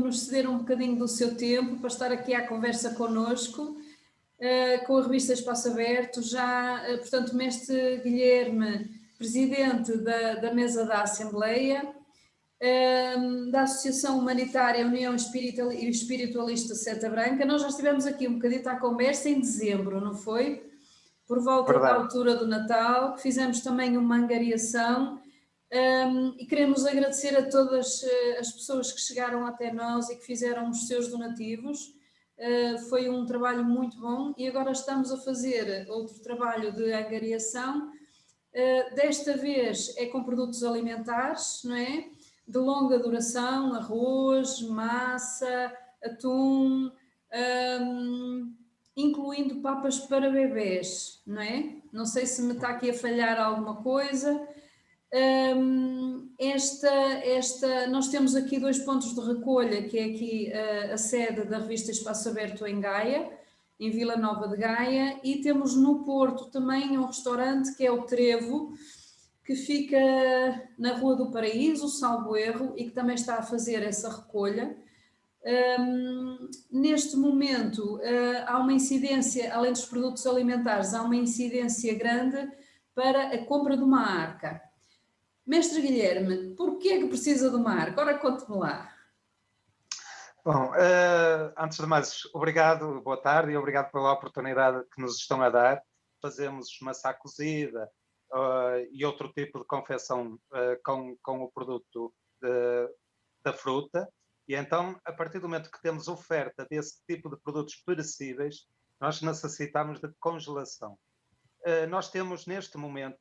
nos ceder um bocadinho do seu tempo para estar aqui à conversa connosco, com a revista Espaço Aberto. Já, portanto, o mestre Guilherme, presidente da mesa da Assembleia, da Associação Humanitária União Espiritualista Seta Branca. Nós já estivemos aqui um bocadinho à conversa em dezembro, não foi? Por volta da altura do Natal, que fizemos também uma angariação, e queremos agradecer a todas as pessoas que chegaram até nós e que fizeram os seus donativos. Foi um trabalho muito bom e agora estamos a fazer outro trabalho de angariação. Desta vez é com produtos alimentares, não é? De longa duração, arroz, massa, atum, incluindo papas para bebés, não é? Não sei se me está aqui a falhar alguma coisa. Nós temos aqui 2 pontos de recolha, que é aqui a sede da revista Espaço Aberto em Gaia, em Vila Nova de Gaia, e temos no Porto também um restaurante que é o Trevo, que fica na Rua do Paraíso, salvo erro, e que também está a fazer essa recolha. Neste momento há uma incidência, além dos produtos alimentares, há uma incidência grande para a compra de uma arca. Mestre Guilherme, porquê é que precisa de uma arca? Ora, conte-me lá. Bom, antes de mais, obrigado, boa tarde, e obrigado pela oportunidade que nos estão a dar. Fazemos massa cozida e outro tipo de confecção com o produto da fruta. E então, a partir do momento que temos oferta desse tipo de produtos perecíveis, nós necessitamos de congelação. Nós temos, neste momento,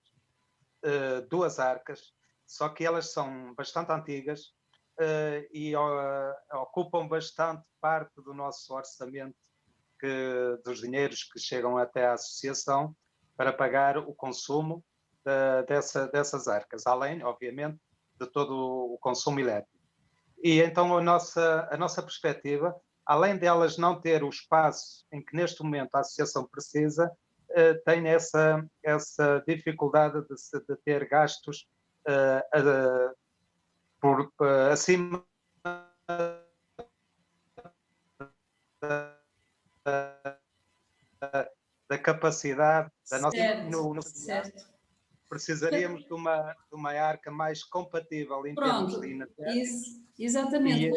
2 arcas, só que elas são bastante antigas e ocupam bastante parte do nosso orçamento, dos dinheiros que chegam até à associação para pagar o consumo dessas arcas, além, obviamente, de todo o consumo elétrico. E então a nossa perspectiva, além delas não ter o espaço em que neste momento a associação precisa, tem essa dificuldade de ter gastos acima da capacidade da nossa. Certo. Precisaríamos de uma arca mais compatível em termos de energia. Exatamente.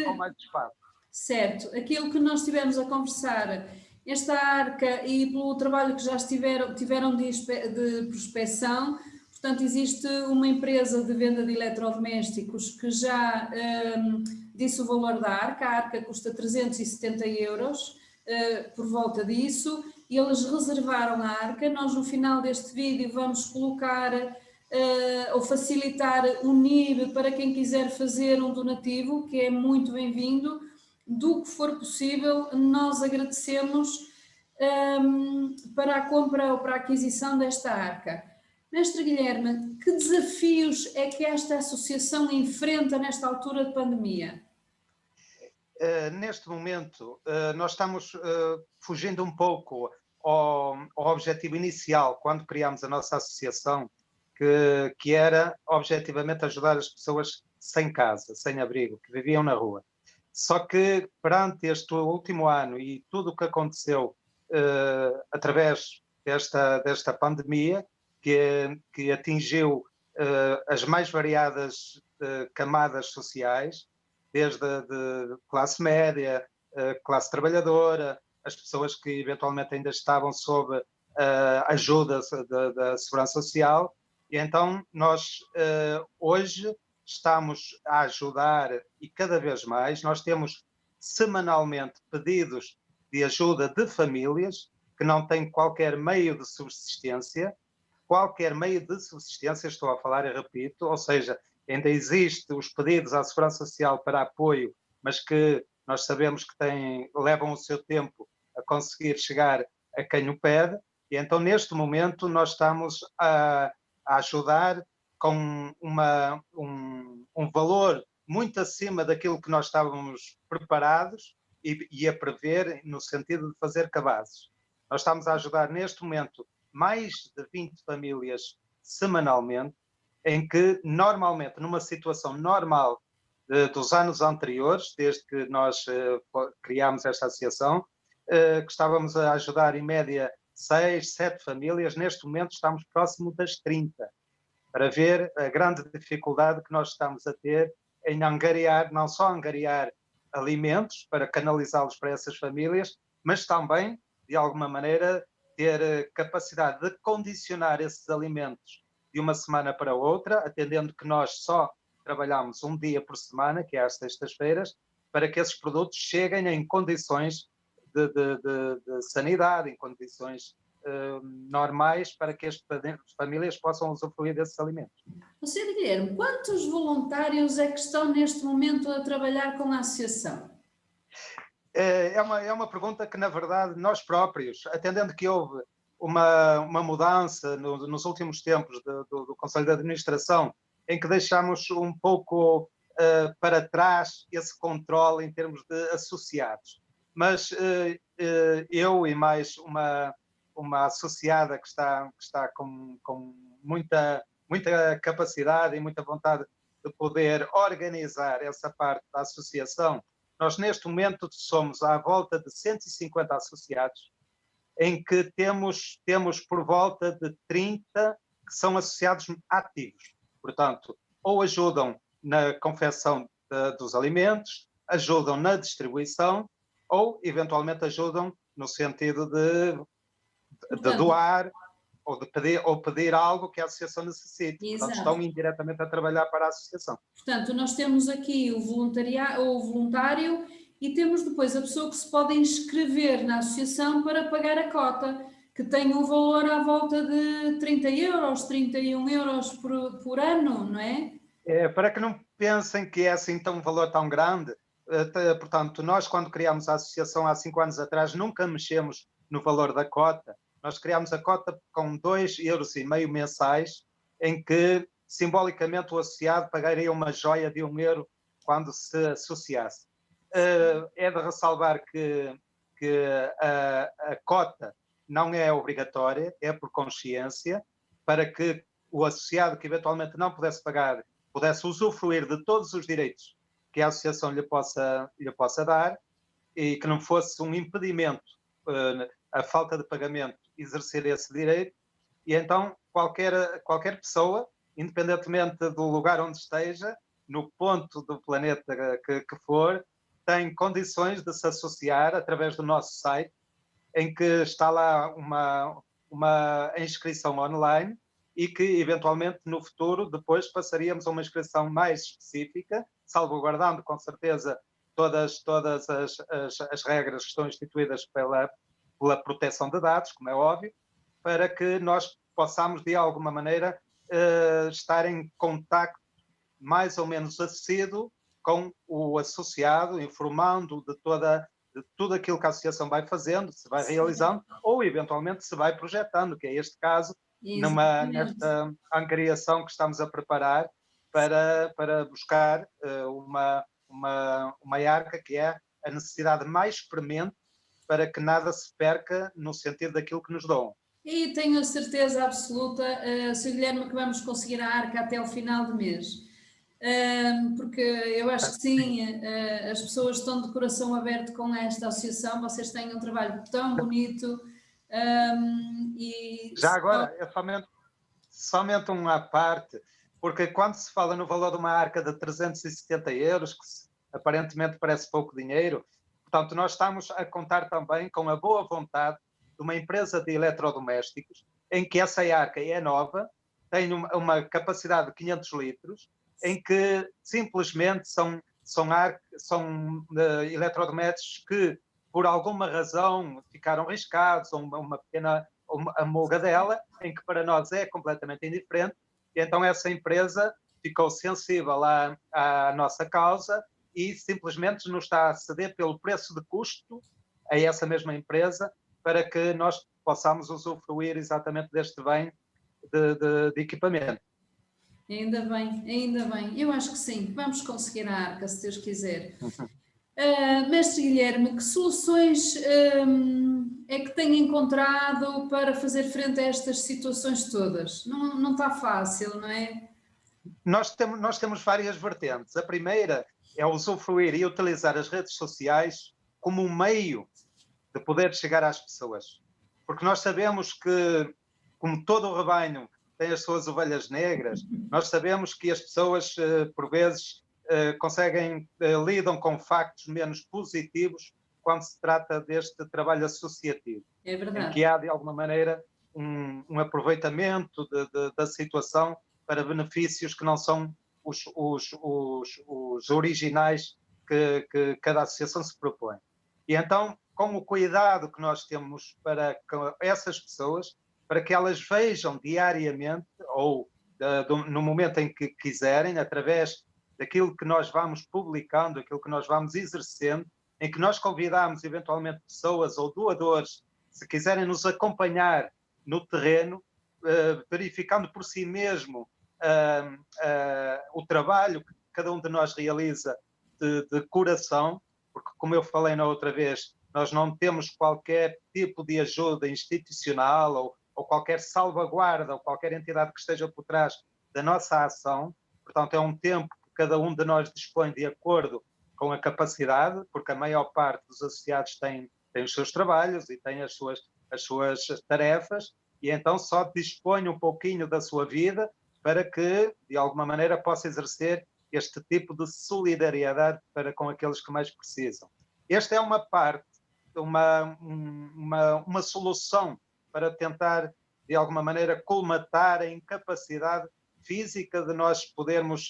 Com mais espaço. Certo. Aquilo que nós estivemos a conversar, esta arca, e pelo trabalho que já tiveram de prospeção, portanto, existe uma empresa de venda de eletrodomésticos que já disse o valor da arca. A arca custa 370 euros, por volta disso, e eles reservaram a arca. Nós, no final deste vídeo, vamos colocar ou facilitar o NIB para quem quiser fazer um donativo, que é muito bem-vindo. Do que for possível, nós agradecemos para a compra ou para a aquisição desta arca. Mestre Guilherme, que desafios é que esta associação enfrenta nesta altura de pandemia? Neste momento, nós estamos fugindo um pouco ao objetivo inicial, quando criámos a nossa associação, que era objetivamente ajudar as pessoas sem casa, sem abrigo, que viviam na rua. Só que perante este último ano e tudo o que aconteceu através desta pandemia, que atingiu as mais variadas camadas sociais, desde de classe média, classe trabalhadora, as pessoas que eventualmente ainda estavam sob ajuda da Segurança Social. E então nós hoje estamos a ajudar, e cada vez mais nós temos semanalmente pedidos de ajuda de famílias que não têm qualquer meio de subsistência, estou a falar e repito, ou seja, ainda existe os pedidos à Segurança Social para apoio, mas que nós sabemos que levam o seu tempo a conseguir chegar a quem o pede. E então, neste momento, nós estamos a ajudar com um valor muito acima daquilo que nós estávamos preparados e a prever, no sentido de fazer cabazes. Nós estamos a ajudar, neste momento, mais de 20 famílias semanalmente, em que, normalmente, numa situação normal dos anos anteriores, desde que nós criámos esta associação, que estávamos a ajudar em média 6, 7 famílias. Neste momento estamos próximo das 30, para ver a grande dificuldade que nós estamos a ter em angariar, não só angariar alimentos para canalizá-los para essas famílias, mas também, de alguma maneira, ter capacidade de condicionar esses alimentos de uma semana para outra, atendendo que nós só trabalhamos um dia por semana, que é às sextas-feiras, para que esses produtos cheguem em condições de sanidade, em condições normais, para que as famílias possam usufruir desses alimentos. Sr. Guilherme, quantos voluntários é que estão neste momento a trabalhar com a associação? É uma pergunta que, na verdade, nós próprios, atendendo que houve uma mudança nos últimos tempos do Conselho de Administração, em que deixamos um pouco para trás esse controle em termos de associados. Mas eu e mais uma associada que está com muita capacidade e muita vontade de poder organizar essa parte da associação, nós neste momento somos à volta de 150 associados, em que temos por volta de 30 que são associados ativos. Portanto, ou ajudam na confecção dos alimentos, ajudam na distribuição, ou eventualmente ajudam no sentido de doar ou pedir algo que a associação necessite. Portanto, estão indiretamente a trabalhar para a associação. Portanto, nós temos aqui o voluntário e temos depois a pessoa que se pode inscrever na associação para pagar a cota, que tem um valor à volta de 30 euros, 31 euros por ano, não é? Para que não pensem que é assim um valor tão grande, portanto, nós quando criámos a associação há 5 anos atrás, nunca mexemos no valor da cota. Nós criámos a cota com 2,5 euros mensais, em que simbolicamente o associado pagaria uma joia de 1 euro quando se associasse. É de ressalvar que a cota não é obrigatória, é por consciência, para que o associado que eventualmente não pudesse pagar pudesse usufruir de todos os direitos que a associação lhe possa dar e que não fosse um impedimento a falta de pagamento exercer esse direito. E então qualquer pessoa, independentemente do lugar onde esteja, no ponto do planeta que for, tem condições de se associar através do nosso site, em que está lá uma inscrição online e que, eventualmente, no futuro, depois passaríamos a uma inscrição mais específica, salvaguardando, com certeza, todas as regras que estão instituídas pela proteção de dados, como é óbvio, para que nós possamos, de alguma maneira, estar em contacto mais ou menos assíduo com o associado, informando de tudo aquilo que a associação vai fazendo, se vai realizando, ou eventualmente se vai projetando, que é este caso, nesta angariação que estamos a preparar para buscar uma arca que é a necessidade mais premente para que nada se perca no sentido daquilo que nos dão. E tenho a certeza absoluta, Sr. Guilherme, que vamos conseguir a arca até ao final do mês. Porque eu acho que sim, as pessoas estão de coração aberto com esta associação, vocês têm um trabalho tão bonito. Já agora, é somente uma parte, porque quando se fala no valor de uma arca de 370 euros, que aparentemente parece pouco dinheiro, portanto, nós estamos a contar também com a boa vontade de uma empresa de eletrodomésticos, em que essa arca é nova, tem uma capacidade de 500 litros, em que simplesmente são eletrodomésticos que, por alguma razão, ficaram riscados, ou uma pequena amolga dela, em que para nós é completamente indiferente, e então essa empresa ficou sensível à nossa causa e simplesmente nos está a ceder pelo preço de custo a essa mesma empresa para que nós possamos usufruir exatamente deste bem de equipamento. Ainda bem. Eu acho que sim, vamos conseguir a arca, se Deus quiser. Mestre Guilherme, que soluções é que tem encontrado para fazer frente a estas situações todas? Não está fácil, não é? Nós temos várias vertentes. A primeira é usufruir e utilizar as redes sociais como um meio de poder chegar às pessoas. Porque nós sabemos que, como todo o rebanho tem as suas ovelhas negras, nós sabemos que as pessoas, por vezes, lidam com factos menos positivos quando se trata deste trabalho associativo, É em verdade. que há, de alguma maneira, um aproveitamento da situação para benefícios que não são os originais que cada associação se propõe. E então, com o cuidado que nós temos para essas pessoas, para que elas vejam diariamente ou no momento em que quiserem, através daquilo que nós vamos publicando, aquilo que nós vamos exercendo, em que nós convidamos eventualmente pessoas ou doadores, se quiserem nos acompanhar no terreno, verificando por si mesmo o trabalho que cada um de nós realiza de coração, porque, como eu falei na outra vez, nós não temos qualquer tipo de ajuda institucional ou qualquer salvaguarda ou qualquer entidade que esteja por trás da nossa ação. Portanto, é um tempo que cada um de nós dispõe de acordo com a capacidade, porque a maior parte dos associados tem os seus trabalhos e tem as suas tarefas, e então só dispõe um pouquinho da sua vida para que, de alguma maneira, possa exercer este tipo de solidariedade para com aqueles que mais precisam. Esta é uma parte, uma solução para tentar, de alguma maneira, colmatar a incapacidade física de nós podermos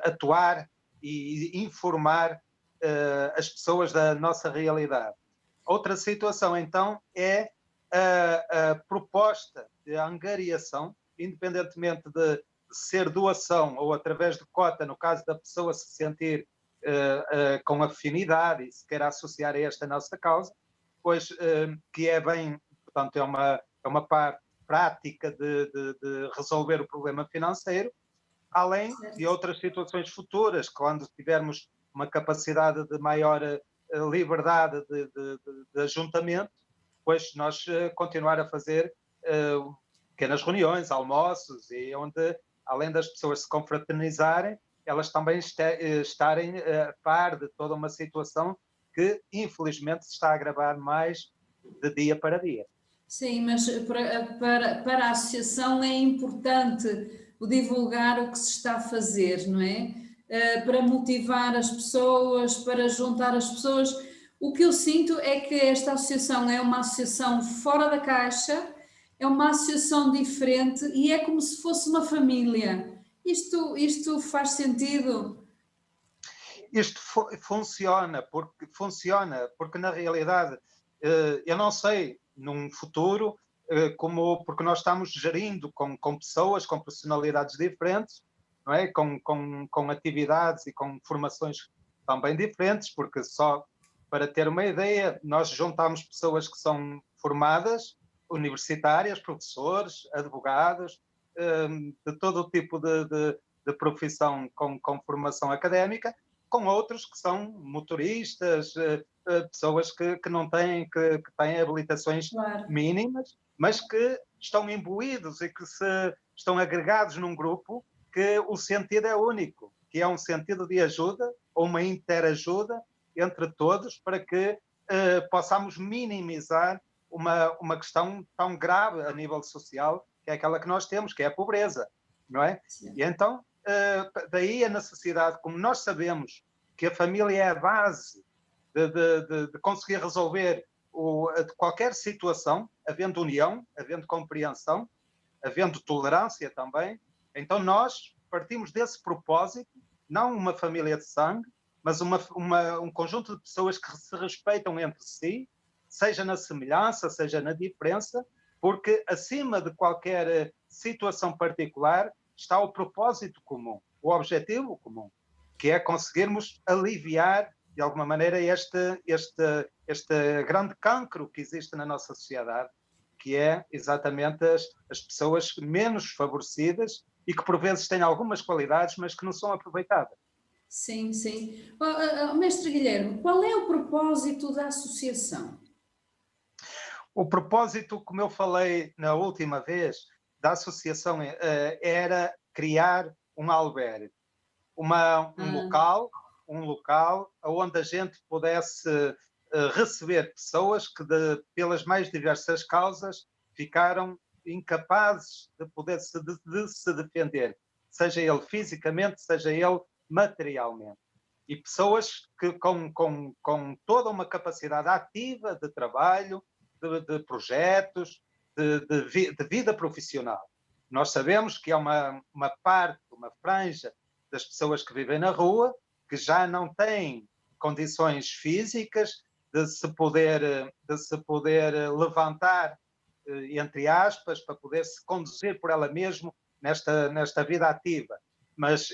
atuar e informar as pessoas da nossa realidade. Outra situação, então, é a proposta de angariação, independentemente de ser doação ou através de cota, no caso da pessoa se sentir com afinidade e se queira associar a esta nossa causa, pois que é bem, portanto, é uma parte prática de resolver o problema financeiro, além de outras situações futuras, quando tivermos uma capacidade de maior liberdade de ajuntamento, pois nós continuar a fazer pequenas reuniões, almoços, e onde, além das pessoas se confraternizarem, elas também estarem a par de toda uma situação que, infelizmente, se está a agravar mais de dia para dia. Sim, mas para a associação é importante o divulgar o que se está a fazer, não é? Para motivar as pessoas, para juntar as pessoas. O que eu sinto é que esta associação é uma associação fora da caixa, é uma associação diferente e é como se fosse uma família. Isto faz sentido? Isto funciona porque na realidade, eu não sei, num futuro, porque nós estamos gerindo com pessoas, com personalidades diferentes, não é? Com atividades e com formações também diferentes, porque só para ter uma ideia, nós juntamos pessoas que são formadas, universitárias, professores, advogados, de todo o tipo de profissão com formação académica, com outros que são motoristas, pessoas que não têm, que têm habilitações Claro. mínimas, mas que estão imbuídos e que estão agregados num grupo que o sentido é único, que é um sentido de ajuda ou uma interajuda entre todos para que possamos minimizar uma questão tão grave a nível social, que é aquela que nós temos, que é a pobreza, não é? Sim. E então, daí a necessidade, como nós sabemos que a família é a base de conseguir resolver qualquer situação, havendo união, havendo compreensão, havendo tolerância também, então nós partimos desse propósito, não uma família de sangue, mas um conjunto de pessoas que se respeitam entre si, seja na semelhança, seja na diferença, porque acima de qualquer situação particular está o propósito comum, o objetivo comum, que é conseguirmos aliviar, de alguma maneira, este grande cancro que existe na nossa sociedade, que é exatamente as pessoas menos favorecidas e que por vezes têm algumas qualidades, mas que não são aproveitadas. Sim, sim. Mestre Guilherme, qual é o propósito da associação? O propósito, como eu falei na última vez, da associação era criar um albergue, um local um local onde a gente pudesse receber pessoas que, pelas mais diversas causas, ficaram incapazes de poder de se defender, seja ele fisicamente, seja ele materialmente. E pessoas que com toda uma capacidade ativa de trabalho, de projetos, de vida profissional. Nós sabemos que há uma parte, uma franja das pessoas que vivem na rua que já não têm condições físicas de se poder levantar, entre aspas, para poder se conduzir por ela mesma nesta vida ativa. Mas,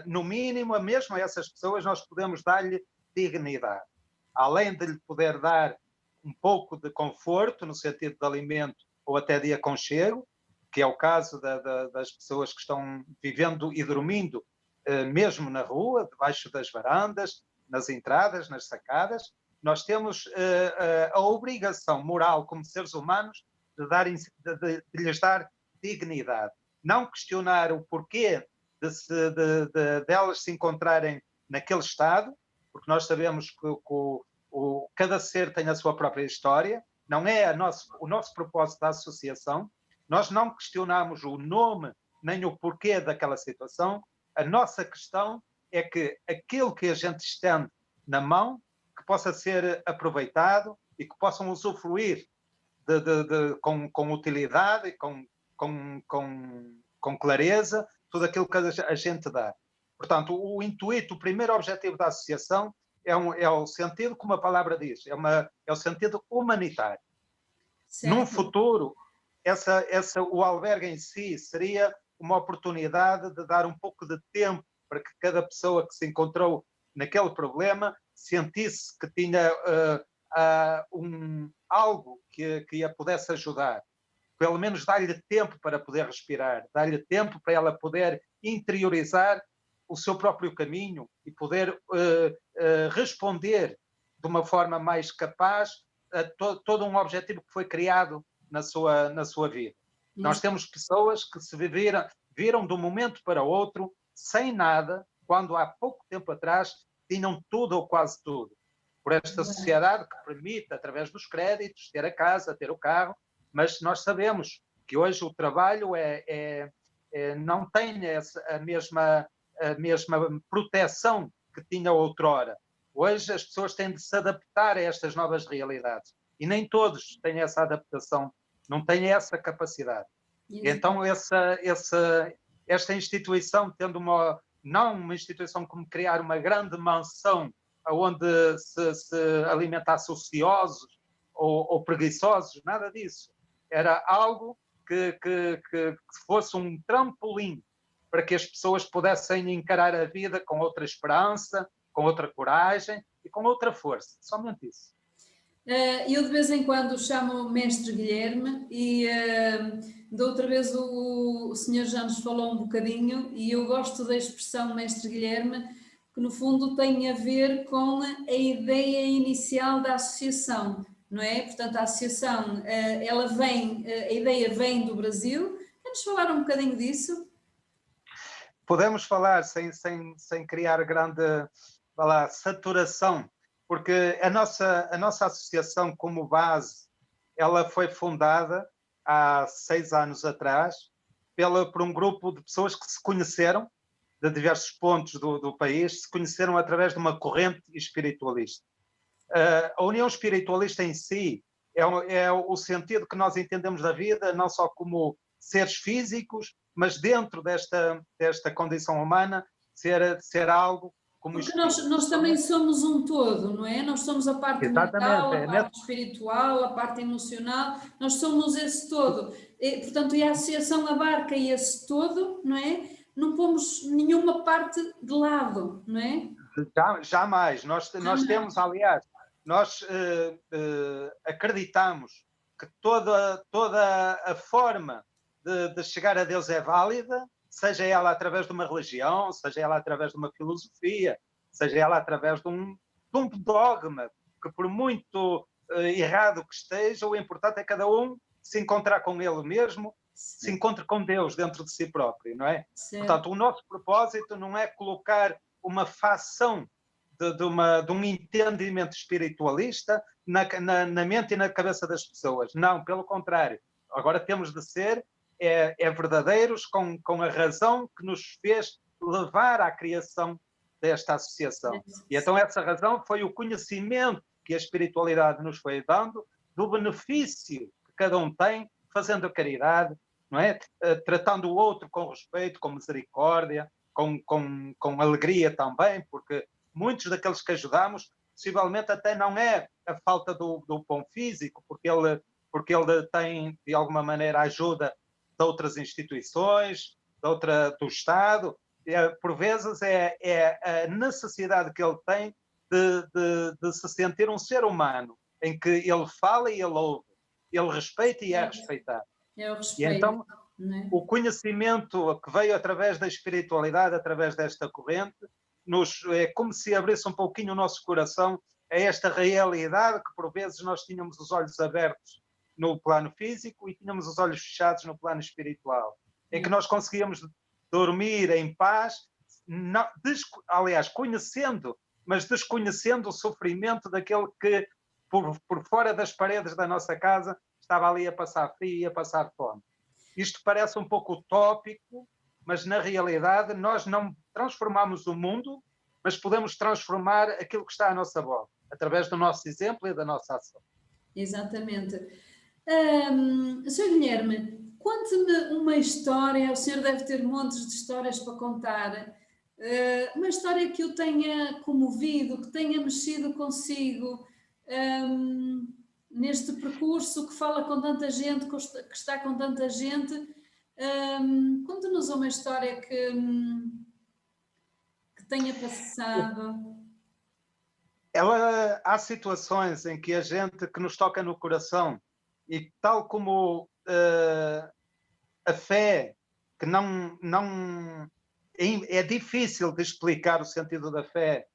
no mínimo, mesmo a essas pessoas nós podemos dar-lhe dignidade. Além de lhe poder dar um pouco de conforto, no sentido de alimento ou até de aconchego, que é o caso das pessoas que estão vivendo e dormindo mesmo na rua, debaixo das varandas, nas entradas, nas sacadas, nós temos a obrigação moral, como seres humanos, de lhes dar dignidade. Não questionar o porquê de elas se encontrarem naquele estado, porque nós sabemos que cada ser tem a sua própria história, não é o nosso propósito da associação, nós não questionamos o nome nem o porquê daquela situação, a nossa questão é que aquilo que a gente estende na mão, que possa ser aproveitado e que possam usufruir com utilidade e com clareza tudo aquilo que a gente dá. Portanto, o intuito, o primeiro objetivo da associação é o sentido, como a palavra diz, é o sentido humanitário. Certo. Num futuro, o albergue em si seria uma oportunidade de dar um pouco de tempo para que cada pessoa que se encontrou naquele problema sentisse que tinha algo que a pudesse ajudar. Pelo menos dar-lhe tempo para poder respirar, dar-lhe tempo para ela poder interiorizar o seu próprio caminho e poder responder de uma forma mais capaz a todo um objetivo que foi criado na sua vida. Isso. Nós temos pessoas que se viram de um momento para outro sem nada, quando há pouco tempo atrás tinham tudo ou quase tudo. Por esta sociedade que permite, através dos créditos, ter a casa, ter o carro, mas nós sabemos que hoje o trabalho não tem a mesma proteção que tinha outrora. Hoje as pessoas têm de se adaptar a estas novas realidades e nem todos têm essa adaptação, não têm essa capacidade. E então esta instituição, tendo não uma instituição como criar uma grande mansão onde se alimentasse ociosos ou preguiçosos, nada disso. Era algo que fosse um trampolim para que as pessoas pudessem encarar a vida com outra esperança, com outra coragem e com outra força. Somente isso. Eu de vez em quando chamo o mestre Guilherme e da outra vez o senhor já nos falou um bocadinho e eu gosto da expressão mestre Guilherme, que no fundo tem a ver com a ideia inicial da associação, não é? Portanto, a associação, a ideia vem do Brasil. Queres falar um bocadinho disso? Podemos falar sem criar grande saturação, porque a nossa associação como base, ela foi fundada há 6 anos atrás por um grupo de pessoas que se conheceram de diversos pontos do país, se conheceram através de uma corrente espiritualista. A união espiritualista em si é o sentido que nós entendemos da vida, não só como seres físicos, mas dentro desta condição humana, ser algo como porque nós também somos um todo, não é? Nós somos a parte mental, a parte espiritual, a parte emocional, nós somos esse todo. Portanto, a associação abarca esse todo, não é? Não pomos nenhuma parte de lado, não é? Jamais. Nós temos, aliás, nós acreditamos que toda a forma de chegar a Deus é válida, seja ela através de uma religião, seja ela através de uma filosofia, seja ela através de um dogma, que por muito errado que esteja, o importante é cada um se encontrar com ele mesmo, se encontre com Deus dentro de si próprio, não é? Sim. Portanto, o nosso propósito não é colocar uma facção de um entendimento espiritualista na mente e na cabeça das pessoas. Não, pelo contrário. Agora temos de ser verdadeiros com a razão que nos fez levar à criação desta associação. E então essa razão foi o conhecimento que a espiritualidade nos foi dando do benefício que cada um tem fazendo caridade, não é? Tratando o outro com respeito, com misericórdia, com alegria também, porque muitos daqueles que ajudamos, possivelmente até não é a falta do pão físico, porque ele tem, de alguma maneira, ajuda de outras instituições, do Estado. Por vezes é a necessidade que ele tem de se sentir um ser humano, em que ele fala e ele ouve, ele respeita e é respeitado. É o respeito. E então, né? O conhecimento que veio através da espiritualidade, através desta corrente, é como se abrisse um pouquinho o nosso coração a esta realidade que, por vezes, nós tínhamos os olhos abertos no plano físico e tínhamos os olhos fechados no plano espiritual, em que nós conseguíamos dormir em paz, aliás, conhecendo, mas desconhecendo o sofrimento daquele que, por fora das paredes da nossa casa, estava ali a passar frio e a passar fome. Isto parece um pouco utópico, mas na realidade nós não transformamos o mundo, mas podemos transformar aquilo que está à nossa volta, através do nosso exemplo e da nossa ação. Exatamente. Sr. Guilherme, conte-me uma história, o senhor deve ter montes de histórias para contar, uma história que o tenha comovido, que tenha mexido consigo, neste percurso que fala com tanta gente, que está com tanta gente. Conte-nos uma história que tenha passado. Há situações em que a gente que nos toca no coração e tal como a fé, que é difícil de explicar o sentido da fé,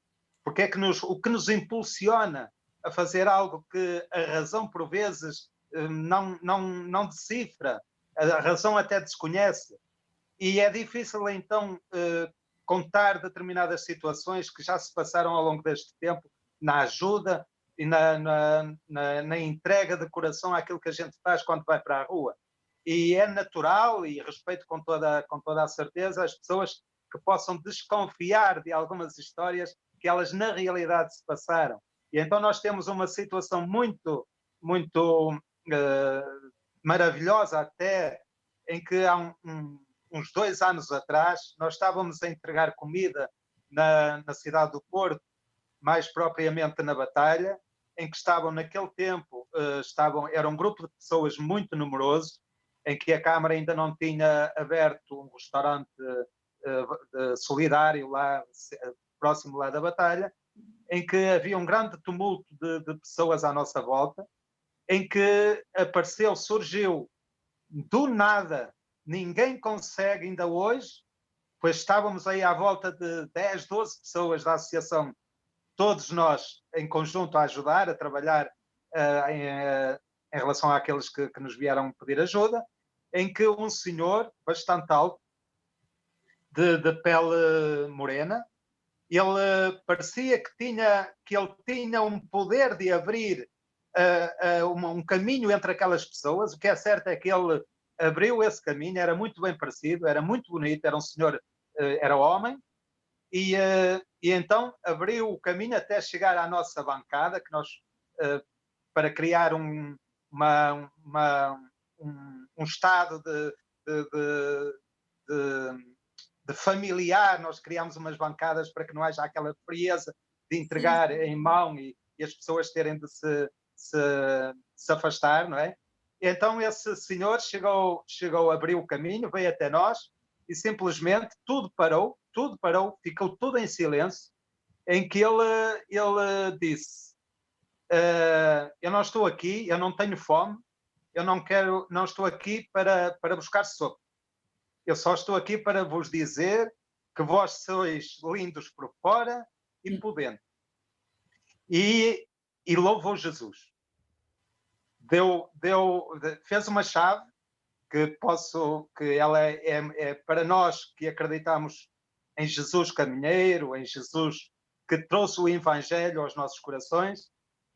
porque é que o que nos impulsiona a fazer algo que a razão por vezes não decifra, a razão até desconhece, e é difícil então contar determinadas situações que já se passaram ao longo deste tempo na ajuda e na entrega de coração àquilo que a gente faz quando vai para a rua. E é natural, e respeito com toda a certeza, as pessoas que possam desconfiar de algumas histórias que elas na realidade se passaram. E então nós temos uma situação muito, muito maravilhosa até, em que há uns 2 anos atrás nós estávamos a entregar comida na cidade do Porto, mais propriamente na Batalha, em que estavam naquele tempo, era um grupo de pessoas muito numeroso, em que a Câmara ainda não tinha aberto um restaurante solidário lá, próximo lá da Batalha, em que havia um grande tumulto de pessoas à nossa volta, em que surgiu do nada, ninguém consegue ainda hoje, pois estávamos aí à volta de 10, 12 pessoas da associação, todos nós em conjunto a ajudar, a trabalhar em relação àqueles que nos vieram pedir ajuda, em que um senhor bastante alto, de pele morena, ele parecia que ele tinha um poder de abrir um caminho entre aquelas pessoas. O que é certo é que ele abriu esse caminho, era muito bem parecido, era muito bonito, era um senhor, era homem, e então abriu o caminho até chegar à nossa bancada, que nós, para criar um estado de familiar, nós criámos umas bancadas para que não haja aquela frieza de entregar em mão e as pessoas terem de se afastar, não é? Então esse senhor chegou, abriu o caminho, veio até nós e simplesmente tudo parou, ficou tudo em silêncio, em que ele disse: eu não estou aqui, eu não tenho fome, eu não estou aqui para buscar sopa. Eu só estou aqui para vos dizer que vós sois lindos por fora e por dentro. E louvou Jesus. Fez uma chave que ela é para nós que acreditamos em Jesus caminheiro, em Jesus que trouxe o Evangelho aos nossos corações,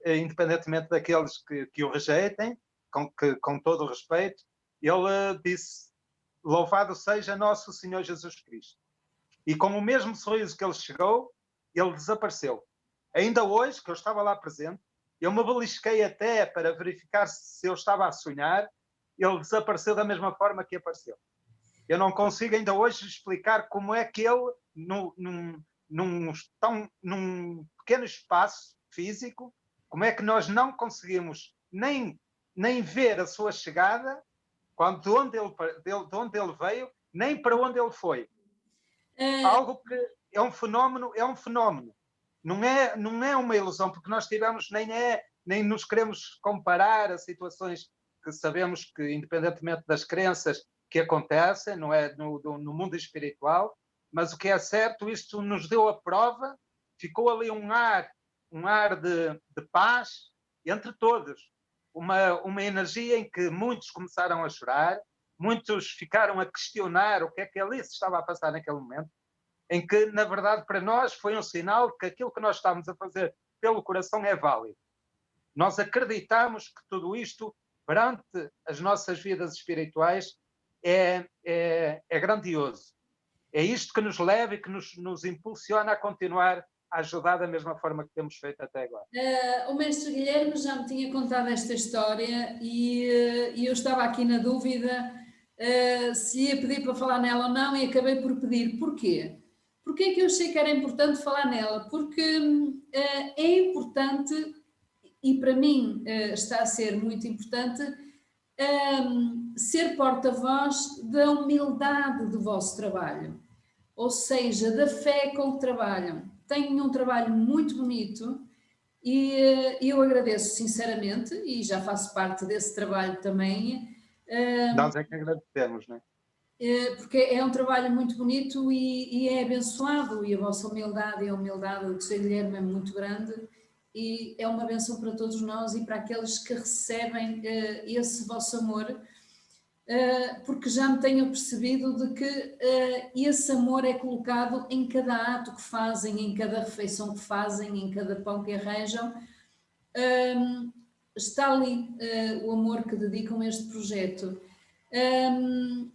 independentemente daqueles que o rejeitem, com todo o respeito. Ele disse: louvado seja nosso Senhor Jesus Cristo. E com o mesmo sorriso que ele chegou, ele desapareceu. Ainda hoje, que eu estava lá presente, eu me belisquei até para verificar se eu estava a sonhar, ele desapareceu da mesma forma que apareceu. Eu não consigo ainda hoje explicar como é que ele, num pequeno espaço físico, como é que nós não conseguimos nem ver a sua chegada, de onde ele veio, nem para onde ele foi. Algo que é um fenómeno. Não é uma ilusão, porque nós tivemos, nem nos queremos comparar a situações que sabemos que, independentemente das crenças que acontecem, não é, no mundo espiritual, mas o que é certo, isto nos deu a prova, ficou ali um ar de paz entre todos, uma energia em que muitos começaram a chorar, muitos ficaram a questionar o que é que ali se estava a passar naquele momento, em que, na verdade, para nós foi um sinal que aquilo que nós estamos a fazer pelo coração é válido. Nós acreditamos que tudo isto, perante as nossas vidas espirituais, é grandioso. É isto que nos leva e que nos impulsiona a continuar a ajudar da mesma forma que temos feito até agora. O mestre Guilherme já me tinha contado esta história e eu estava aqui na dúvida se ia pedir para falar nela ou não, e acabei por pedir. Porquê? Porque é que eu achei que era importante falar nela? Porque é importante, e para mim está a ser muito importante, ser porta-voz da humildade do vosso trabalho, ou seja, da fé com que trabalham. Tenho um trabalho muito bonito e eu agradeço sinceramente, e já faço parte desse trabalho também. Nós é que agradecemos, não é? Porque é um trabalho muito bonito e é abençoado, e a vossa humildade e a humildade do Sr. Guilherme é muito grande, e é uma bênção para todos nós e para aqueles que recebem esse vosso amor, porque já me tenho percebido de que esse amor é colocado em cada ato que fazem, em cada refeição que fazem, em cada pão que arranjam. Está ali o amor que dedicam a este projeto.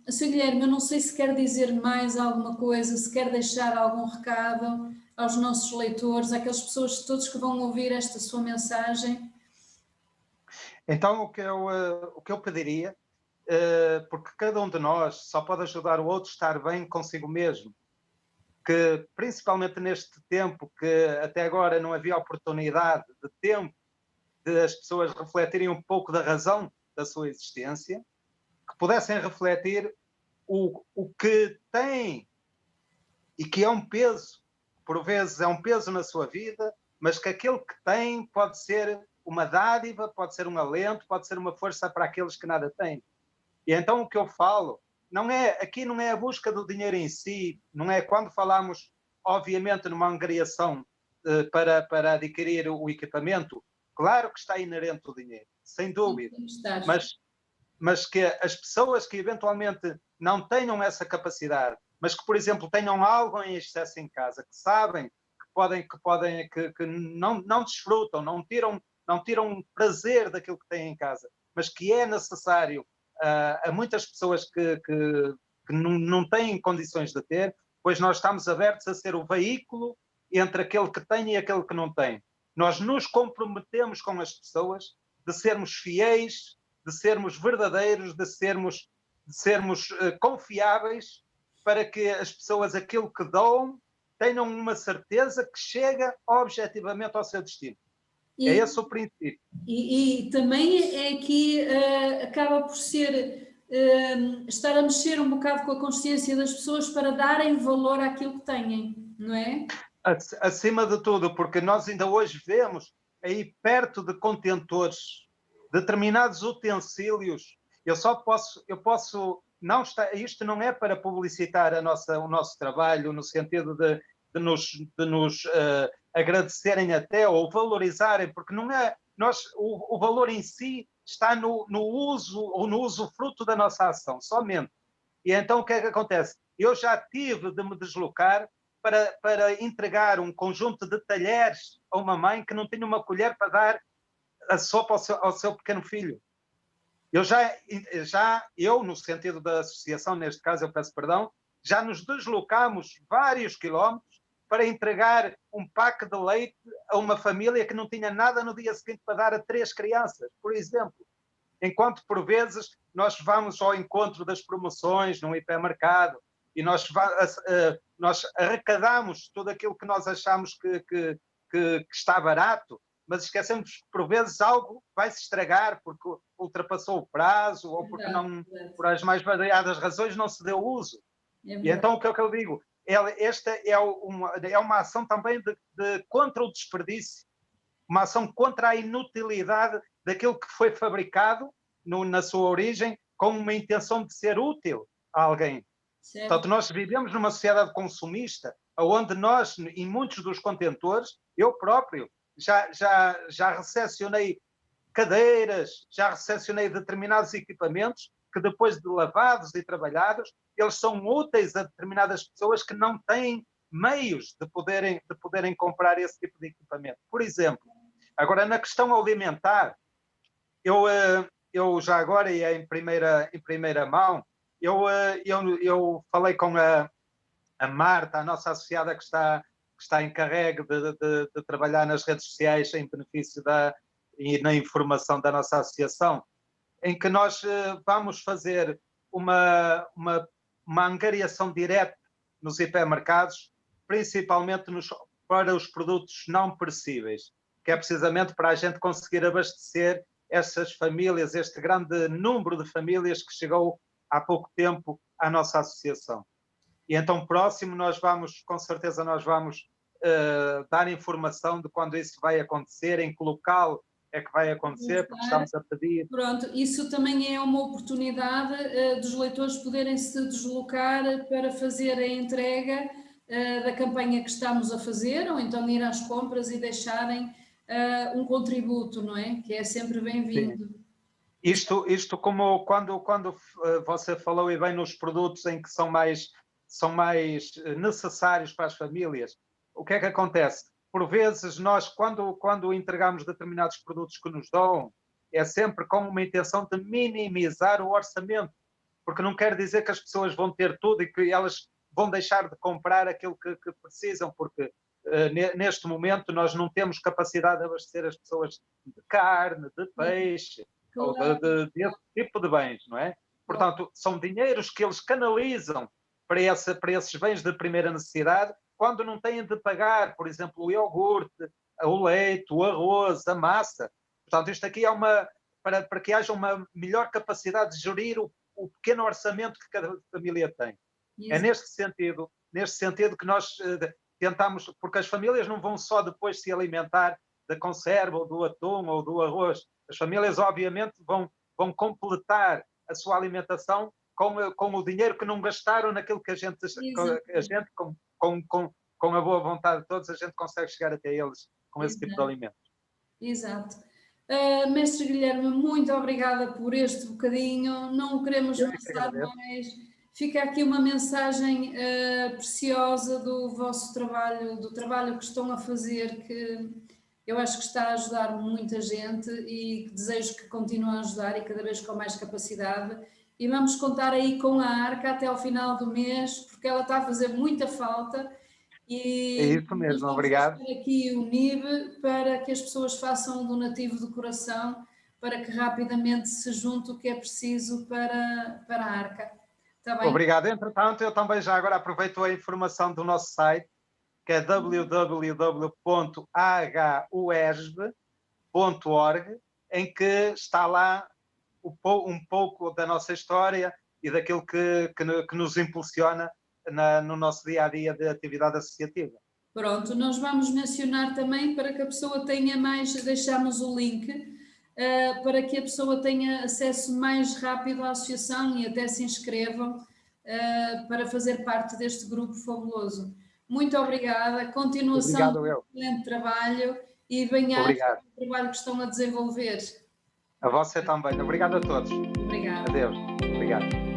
Sr. Guilherme, eu não sei se quer dizer mais alguma coisa, se quer deixar algum recado aos nossos leitores, àquelas pessoas todos que vão ouvir esta sua mensagem. Então, o que eu pediria, porque cada um de nós só pode ajudar o outro a estar bem consigo mesmo, que principalmente neste tempo que até agora não havia oportunidade de tempo de as pessoas refletirem um pouco da razão da sua existência, que pudessem refletir o que têm e que é um peso, por vezes é um peso na sua vida, mas que aquele que tem pode ser uma dádiva, pode ser um alento, pode ser uma força para aqueles que nada têm. E então o que eu falo, aqui não é a busca do dinheiro em si, não é quando falamos, obviamente, numa angariação para adquirir o equipamento, claro que está inerente o dinheiro, sem dúvida, mas que as pessoas que eventualmente não tenham essa capacidade, mas que, por exemplo, tenham algo em excesso em casa, que sabem que não desfrutam, não tiram prazer daquilo que têm em casa, mas que é necessário a muitas pessoas que não têm condições de ter, pois nós estamos abertos a ser o veículo entre aquele que tem e aquele que não tem. Nós nos comprometemos com as pessoas de sermos fiéis, de sermos verdadeiros, de sermos confiáveis, para que as pessoas, aquilo que dão, tenham uma certeza que chega objetivamente ao seu destino. É esse o princípio. E também é que acaba por ser estar a mexer um bocado com a consciência das pessoas para darem valor àquilo que têm, não é? Acima de tudo, porque nós ainda hoje vemos aí perto de contentores, determinados utensílios. Eu posso não estar, isto não é para publicitar o nosso trabalho, no sentido de nos agradecerem até ou valorizarem, porque não é, o valor em si está no uso ou no usufruto da nossa ação, somente. E então o que é que acontece? Eu já tive de me deslocar para entregar um conjunto de talheres a uma mãe que não tinha uma colher para dar a sopa ao seu pequeno filho. Eu, no sentido da associação, neste caso, eu peço perdão, já nos deslocamos vários quilómetros para entregar um pack de leite a uma família que não tinha nada no dia seguinte para dar a 3 crianças, por exemplo. Enquanto, por vezes, nós vamos ao encontro das promoções num hipermercado e nós arrecadamos tudo aquilo que nós achamos que está barato, mas esquecemos que, por vezes, algo vai se estragar porque ultrapassou o prazo ou porque por as mais variadas razões não se deu uso. E então o que é que eu digo? Esta é uma ação também de contra o desperdício, uma ação contra a inutilidade daquilo que foi fabricado na sua origem com uma intenção de ser útil a alguém. Certo. Portanto, nós vivemos numa sociedade consumista, onde nós, em muitos dos contentores, eu próprio já recepcionei cadeiras, já recepcionei determinados equipamentos que depois de lavados e trabalhados, eles são úteis a determinadas pessoas que não têm meios de poderem comprar esse tipo de equipamento. Por exemplo, agora na questão alimentar, eu já agora e em primeira mão, eu falei com a Marta, a nossa associada que está encarregue de trabalhar nas redes sociais em benefício e na informação da nossa associação, em que nós vamos fazer uma angariação direta nos hipermercados, principalmente para os produtos não perecíveis, que é precisamente para a gente conseguir abastecer essas famílias, este grande número de famílias que chegou há pouco tempo à nossa associação. E então, próximo, com certeza nós vamos dar informação de quando isso vai acontecer, em que local é que vai acontecer, porque estamos a pedir. Pronto, isso também é uma oportunidade dos leitores poderem se deslocar para fazer a entrega da campanha que estamos a fazer, ou então ir às compras e deixarem um contributo, não é? Que é sempre bem-vindo. Isto como quando você falou e bem nos produtos em que são mais necessários para as famílias, o que é que acontece? Por vezes nós, quando entregamos determinados produtos que nos dão, é sempre com uma intenção de minimizar o orçamento, porque não quer dizer que as pessoas vão ter tudo e que elas vão deixar de comprar aquilo que precisam, porque neste momento nós não temos capacidade de abastecer as pessoas de carne, de peixe, ou desse tipo de bens, não é? Portanto, são dinheiros que eles canalizam para esses bens de primeira necessidade, quando não têm de pagar, por exemplo, o iogurte, o leite, o arroz, a massa. Portanto, isto aqui é para que haja uma melhor capacidade de gerir o pequeno orçamento que cada família tem. Isso. É neste sentido que nós tentamos, porque as famílias não vão só depois se alimentar da conserva, ou do atum, ou do arroz. As famílias, obviamente, vão completar a sua alimentação com o dinheiro que não gastaram naquilo que a gente com a boa vontade de todos, a gente consegue chegar até eles com esse tipo de alimentos. Exato. Mestre Guilherme, muito obrigada por este bocadinho, não o queremos amassar mais. Fica aqui uma mensagem preciosa do vosso trabalho, do trabalho que estão a fazer, que eu acho que está a ajudar muita gente e desejo que continue a ajudar e cada vez com mais capacidade. E vamos contar aí com a Arca até ao final do mês, porque ela está a fazer muita falta. E é isso mesmo, obrigado. Aqui o NIB para que as pessoas façam um donativo de coração para que rapidamente se junte o que é preciso para a Arca. Está bem? Obrigado. Entretanto, eu também já agora aproveito a informação do nosso site, que é www.huesb.org, em que está lá um pouco da nossa história e daquilo que nos impulsiona no nosso dia-a-dia de atividade associativa. Pronto, nós vamos mencionar também para que a pessoa tenha mais, deixamos o link, para que a pessoa tenha acesso mais rápido à associação e até se inscrevam para fazer parte deste grupo fabuloso. Muito obrigada, continuação do excelente trabalho e bem-aja o trabalho que estão a desenvolver. A você também. Obrigado a todos. Obrigada. Adeus. Obrigado.